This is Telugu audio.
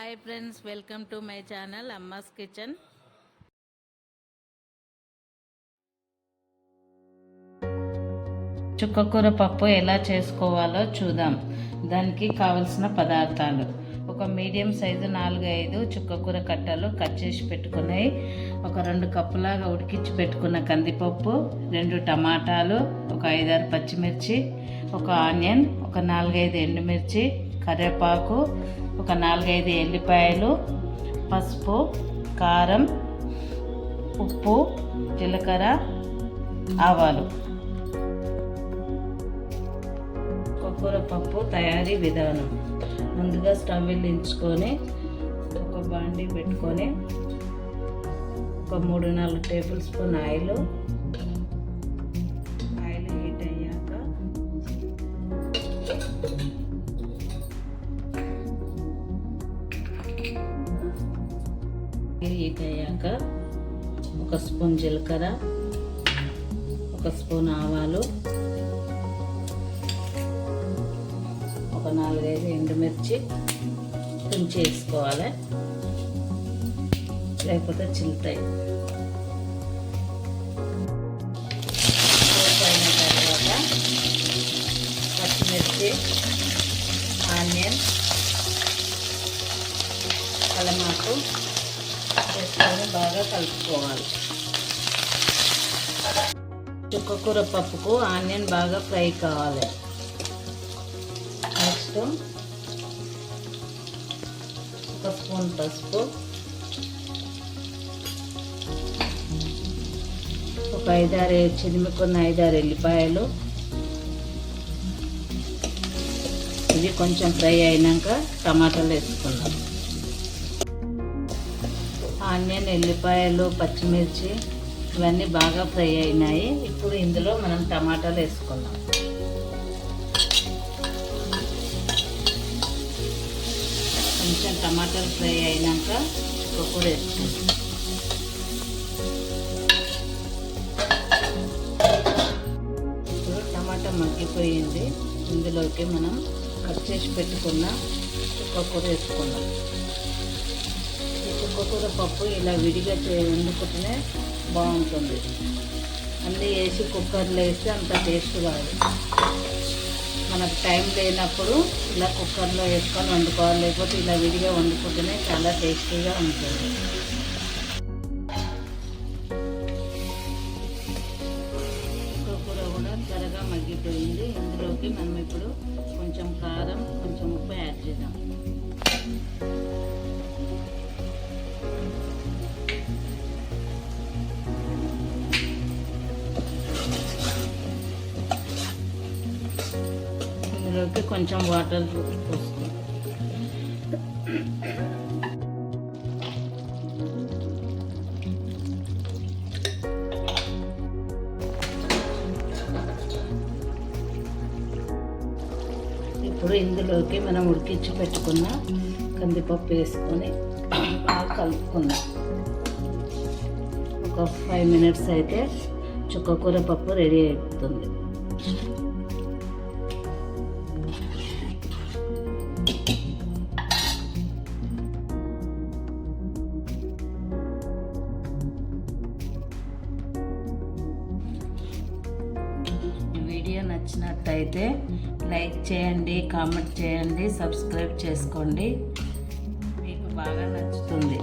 Hi friends, welcome to my channel అమ్మాస్ kitchen. చుక్కకూర పప్పు ఎలా చేసుకోవాలో చూద్దాం. దానికి కావలసిన పదార్థాలు: ఒక మీడియం సైజు 4-5 చుక్కకూర కట్టలు కట్ చేసి పెట్టుకున్నాయి, ఒక 2 కప్పులాగా ఉడికించి పెట్టుకున్న కందిపప్పు, 2 టమాటాలు, ఒక 5-6 పచ్చిమిర్చి, ఒక ఆనియన్, ఒక 4-5 ఎండుమిర్చి, కరివేపాకు, ఒక 4-5 ఎల్లిపాయలు, పసుపు, కారం, ఉప్పు, జీలకర్ర, ఆవాలు. చుక్కకూర పప్పు తయారీ విధానం: ముందుగా స్టవ్ వెలిగించుకొని ఒక బాండీ పెట్టుకొని ఒక 3-4 టేబుల్ స్పూన్ ఆయిల్ హీట్ అయ్యాక ఒక స్పూన్ జీలకర్ర, ఒక స్పూన్ ఆవాలు, ఒక 4-5 ఎండుమిర్చి తుంచి వేసుకోవాలి, లేకపోతే చిల్లుతాయి. అయిన తర్వాత పచ్చిమిర్చి, ఆనియన్, కలమాకు వేసుకొని బాగా కలుపుకోవాలి. చుక్కకూర పప్పుకు ఆనియన్ బాగా ఫ్రై కావాలి. నెక్స్ట్ ఒక స్పూన్ పసుపు, ఒక 5-6 చిరిమికున్న 5-6 ఎల్లిపాయలు. ఇవి కొంచెం ఫ్రై అయినాక టమాటాలు వేసుకుందాం. ఆనియన్, ఎల్లిపాయలు, పచ్చిమిర్చి ఇవన్నీ బాగా ఫ్రై అయినాయి. ఇప్పుడు ఇందులో మనం టమాటాలు వేసుకుందాం. కొంచెం టమాటాలు ఫ్రై అయినాక చుక్కకూర వేసుకుందాం. ఇప్పుడు టమాటా మగ్గిపోయింది. ఇందులోకి మనం కట్ చేసి పెట్టుకున్న చుక్కకూర వేసుకుందాం. చుక్కకూర పప్పు ఇలా విడిగా వండుకుంటేనే బాగుంటుంది. అన్నీ వేసి కుక్కర్లో వేస్తే అంత టేస్ట్ కాదు. మనకు టైం లేనప్పుడు ఇలా కుక్కర్లో వేసుకొని వండుకోవాలి, లేకపోతే ఇలా విడిగా వండుకుంటేనే చాలా టేస్టీగా ఉంటుంది. చుక్కకూర కూడా త్వరగా మగ్గిపోయింది. ఇందులోకి మనం ఇప్పుడు కొంచెం కారం, కొంచెం ఉప్పు యాడ్ చేద్దాం. ఇందులోకి కొంచెం వాటర్ పోసుకో. ఇప్పుడు ఇందులోకి మనం ఉడికించి పెట్టుకున్న కందిపప్పు వేసుకొని బాగా కలుపుకుందాం. ఒక 5 మినిట్స్ అయితే చుక్కకూర పప్పు రెడీ అవుతుంది. వీడియో నచ్చినట్టయితే లైక్ చేయండి, కామెంట్ చేయండి, సబ్స్క్రైబ్ చేసుకోండి. మీకు బాగా నచ్చుతుంది.